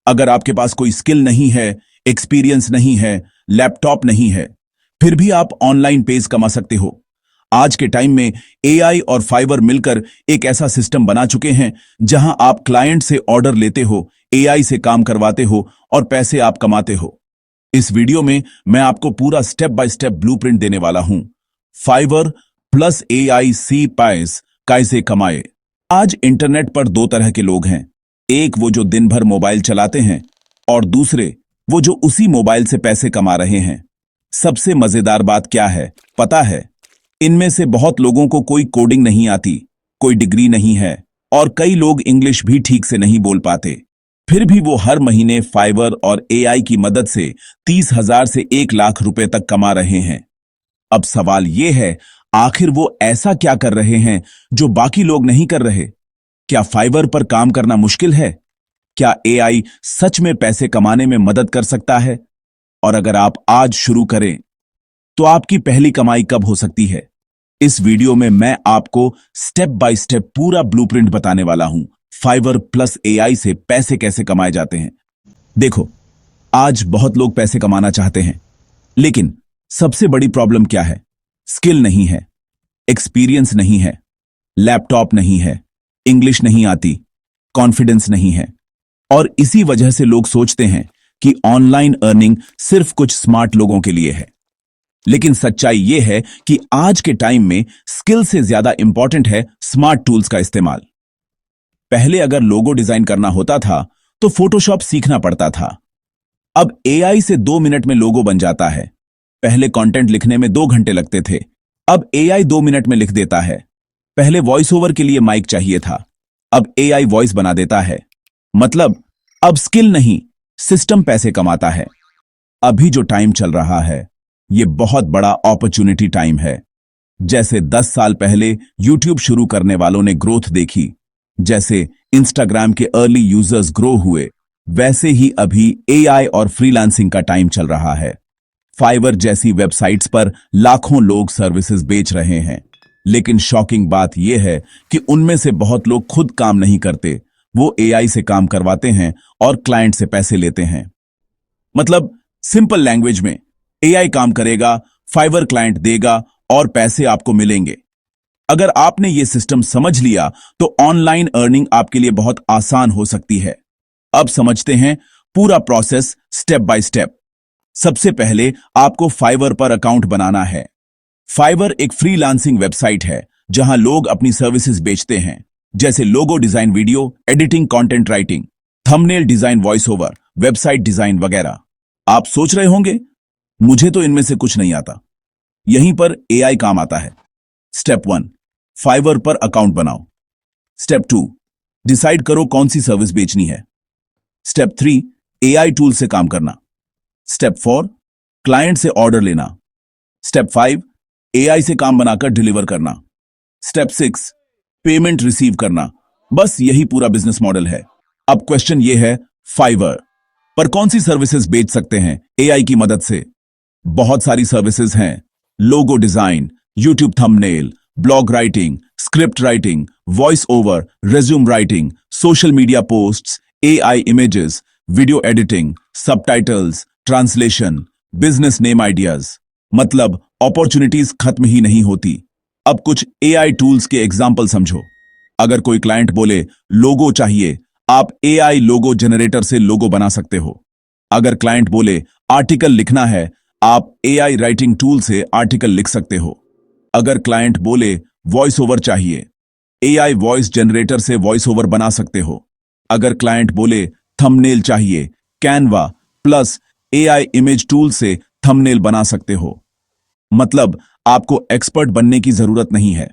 अगर आपके पास कोई स्किल नहीं है, एक्सपीरियंस नहीं है, लैपटॉप नहीं है, फिर भी आप ऑनलाइन पेज कमा सकते हो। आज के टाइम में एआई और फाइवर मिलकर एक ऐसा सिस्टम बना चुके हैं जहां आप क्लाइंट से ऑर्डर लेते हो, एआई से काम करवाते हो और पैसे आप कमाते हो। इस वीडियो में मैं आपको पूरा स्टेप बाय स्टेप ब्लूप्रिंट देने वाला हूं। फाइवर प्लस एआई सी पैस कैसे कमाए। आज इंटरनेट पर दो तरह के लोग हैं, एक वो जो दिन भर मोबाइल चलाते हैं और दूसरे वो जो उसी मोबाइल से पैसे कमा रहे हैं। सबसे मजेदार बात क्या है पता है? इनमें से बहुत लोगों को कोई कोडिंग नहीं आती, कोई डिग्री नहीं है और कई लोग इंग्लिश भी ठीक से नहीं बोल पाते। फिर भी वो हर महीने फाइवर और एआई की मदद से 30,000 से 1 लाख रुपए तक कमा रहे हैं। अब सवाल ये है, आखिर वो ऐसा क्या कर रहे हैं जो बाकी लोग नहीं कर रहे? क्या फाइवर पर काम करना मुश्किल है? क्या एआई सच में पैसे कमाने में मदद कर सकता है? और अगर आप आज शुरू करें तो आपकी पहली कमाई कब हो सकती है? इस वीडियो में मैं आपको स्टेप बाय स्टेप पूरा ब्लूप्रिंट बताने वाला हूं। फाइवर प्लस एआई से पैसे कैसे कमाए जाते हैं। देखो, आज बहुत लोग पैसे कमाना चाहते हैं, लेकिन सबसे बड़ी प्रॉब्लम क्या है? स्किल नहीं है, एक्सपीरियंस नहीं है, लैपटॉप नहीं है, इंग्लिश नहीं आती, कॉन्फिडेंस नहीं है। और इसी वजह से लोग सोचते हैं कि ऑनलाइन अर्निंग सिर्फ कुछ स्मार्ट लोगों के लिए है। लेकिन सच्चाई यह है कि आज के टाइम में स्किल से ज्यादा इंपॉर्टेंट है स्मार्ट टूल्स का इस्तेमाल। पहले अगर लोगो डिजाइन करना होता था तो फोटोशॉप सीखना पड़ता था। अब एआई से 2 मिनट में लोगो बन जाता है। पहले कंटेंट लिखने में 2 घंटे लगते थे, अब एआई 2 मिनट में लिख देता है। पहले वॉइस ओवर के लिए माइक चाहिए था, अब एआई वॉइस बना देता है। मतलब अब स्किल नहीं, सिस्टम पैसे कमाता है। अभी जो टाइम चल रहा है ये बहुत बड़ा अपॉर्चुनिटी टाइम है। जैसे 10 साल पहले यूट्यूब शुरू करने वालों ने ग्रोथ देखी, जैसे इंस्टाग्राम के अर्ली यूजर्स ग्रो हुए, वैसे ही अभी एआई और फ्रीलांसिंग का टाइम चल रहा है। फाइवर जैसी वेबसाइट्स पर लाखों लोग सर्विसेज बेच रहे हैं, लेकिन शॉकिंग बात यह है कि उनमें से बहुत लोग खुद काम नहीं करते, वो एआई से काम करवाते हैं और क्लाइंट से पैसे लेते हैं। मतलब सिंपल लैंग्वेज में, एआई काम करेगा, फाइवर क्लाइंट देगा और पैसे आपको मिलेंगे। अगर आपने ये सिस्टम समझ लिया तो ऑनलाइन अर्निंग आपके लिए बहुत आसान हो सकती है। अब समझते हैं पूरा प्रोसेस स्टेप बाय स्टेप। सबसे पहले आपको फाइवर पर अकाउंट बनाना है। फाइवर एक फ्रीलांसिंग वेबसाइट है जहां लोग अपनी सर्विसेज बेचते हैं, जैसे logo design, video editing, content writing, thumbnail design, voice over, website design वगैरह। आप सोच रहे होंगे मुझे तो इनमें से कुछ नहीं आता। यहीं पर एआई काम आता है। स्टेप 1, फाइवर पर अकाउंट बनाओ। स्टेप 2, डिसाइड करो कौन सी सर्विस बेचनी है। स्टेप 3, एआई टूल से काम करना। स्टेप 4, क्लाइंट से ऑर्डर लेना। स्टेप 5, एआई से काम बनाकर डिलीवर करना। स्टेप 6, पेमेंट रिसीव करना। बस यही पूरा बिजनेस मॉडल है। अब क्वेश्चन यह है, फाइवर पर कौन सी सर्विसेज बेच सकते हैं एआई की मदद से? बहुत सारी सर्विसेज हैं। Logo design, YouTube thumbnail, blog writing, script writing, voice over, resume writing, social media posts, AI images, video editing, subtitles, translation, business name ideas. मतलब अपॉर्चुनिटीज खत्म ही नहीं होती। अब कुछ एआई टूल्स के एग्जाम्पल समझो। अगर कोई क्लाइंट बोले लोगो चाहिए, आप एआई लोगो जनरेटर से लोगो बना सकते हो। अगर क्लाइंट बोले आर्टिकल लिखना है, आप एआई राइटिंग टूल से आर्टिकल लिख सकते हो। अगर क्लाइंट बोले वॉइस ओवर चाहिए, एआई वॉइस जनरेटर से वॉइस ओवर बना सकते हो। अगर क्लाइंट बोले थंबनेल चाहिए, Canva plus AI image tool से थंबनेल बना सकते हो। मतलब आपको एक्सपर्ट बनने की जरूरत नहीं है,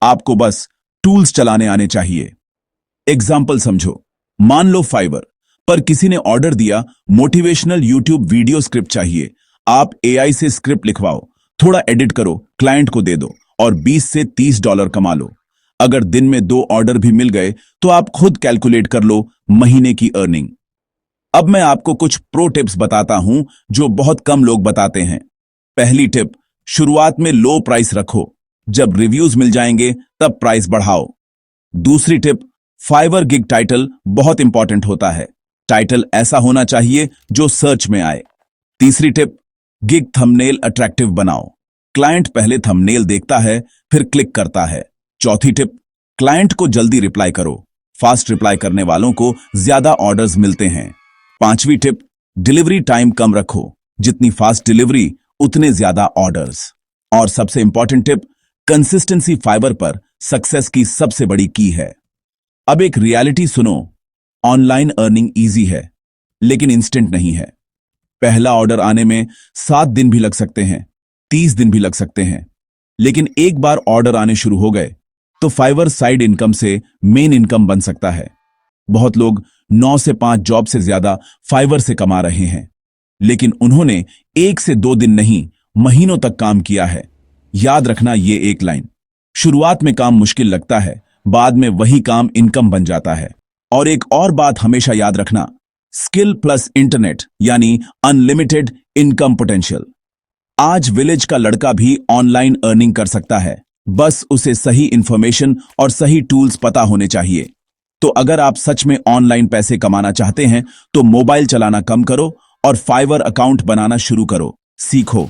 आपको बस टूल्स चलाने आने चाहिए। एग्जाम्पल समझो। मान लो फाइवर पर किसी ने ऑर्डर दिया, मोटिवेशनल यूट्यूब वीडियो स्क्रिप्ट चाहिए। आप एआई से स्क्रिप्ट लिखवाओ, थोड़ा एडिट करो, क्लाइंट को दे दो और 20 से 30 डॉलर कमा लो। अगर दिन में 2 ऑर्डर भी मिल गए तो आप खुद कैलकुलेट कर लो महीने की अर्निंग। अब मैं आपको कुछ प्रो टिप्स बताता हूं जो बहुत कम लोग बताते हैं। पहली टिप, शुरुआत में लो प्राइस रखो, जब रिव्यूज मिल जाएंगे तब प्राइस बढ़ाओ। दूसरी टिप, फाइवर गिग टाइटल बहुत इंपॉर्टेंट होता है। टाइटल ऐसा होना चाहिए जो सर्च में आए। तीसरी टिप, गिग थंबनेल अट्रैक्टिव बनाओ। क्लाइंट पहले थंबनेल देखता है, फिर क्लिक करता है। चौथी टिप, क्लाइंट को जल्दी रिप्लाई करो। फास्ट रिप्लाई करने वालों को ज्यादा ऑर्डर्स मिलते हैं। पांचवी टिप, डिलीवरी टाइम कम रखो। जितनी फास्ट डिलीवरी उतने ज्यादा ऑर्डर्स। और सबसे इंपॉर्टेंट टिप, कंसिस्टेंसी फाइवर पर सक्सेस की सबसे बड़ी की है। अब एक रियलिटी सुनो, ऑनलाइन अर्निंग इजी है लेकिन इंस्टेंट नहीं है। पहला ऑर्डर आने में 7 दिन भी लग सकते हैं, 30 दिन भी लग सकते हैं, लेकिन एक बार ऑर्डर आने शुरू हो गए तो फाइवर साइड इनकम से मेन इनकम बन सकता है। बहुत लोग 9 से 5 जॉब से ज्यादा फाइवर से कमा रहे हैं, लेकिन उन्होंने 1 से 2 दिन नहीं, महीनों तक काम किया है। याद रखना ये एक लाइन, शुरुआत में काम मुश्किल लगता है, बाद में वही काम इनकम बन जाता है। और एक और बात हमेशा याद रखना, स्किल प्लस इंटरनेट यानी अनलिमिटेड इनकम पोटेंशियल। आज विलेज का लड़का भी ऑनलाइन अर्निंग कर सकता है, बस उसे सही इंफॉर्मेशन और सही टूल्स पता होने चाहिए। तो अगर आप सच में ऑनलाइन पैसे कमाना चाहते हैं तो मोबाइल चलाना कम करो और फाइवर अकाउंट बनाना शुरू करो। सीखो,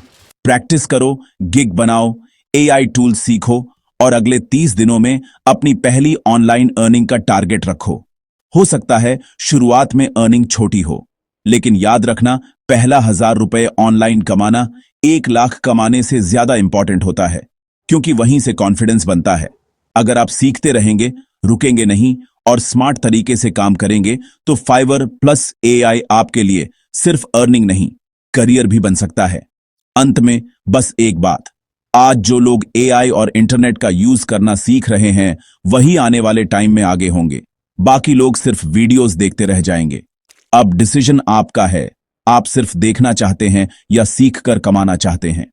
प्रैक्टिस करो, गिग बनाओ, एआई टूल्स सीखो और अगले 30 दिनों में अपनी पहली ऑनलाइन अर्निंग का टारगेट रखो। हो सकता है शुरुआत में अर्निंग छोटी हो, लेकिन याद रखना, पहला 1000 रुपए ऑनलाइन कमाना 1 लाख कमाने से ज्यादा इंपॉर्टेंट होता है, क्योंकि वहीं से कॉन्फिडेंस बनता है। अगर आप सीखते रहेंगे, रुकेंगे नहीं और स्मार्ट तरीके से काम करेंगे तो फाइवर प्लस एआई आपके लिए सिर्फ अर्निंग नहीं, करियर भी बन सकता है। अंत में बस एक बात, आज जो लोग एआई और इंटरनेट का यूज करना सीख रहे हैं वही आने वाले टाइम में आगे होंगे, बाकी लोग सिर्फ वीडियोस देखते रह जाएंगे। अब डिसीजन आपका है, आप सिर्फ देखना चाहते हैं या सीख कर कमाना चाहते हैं।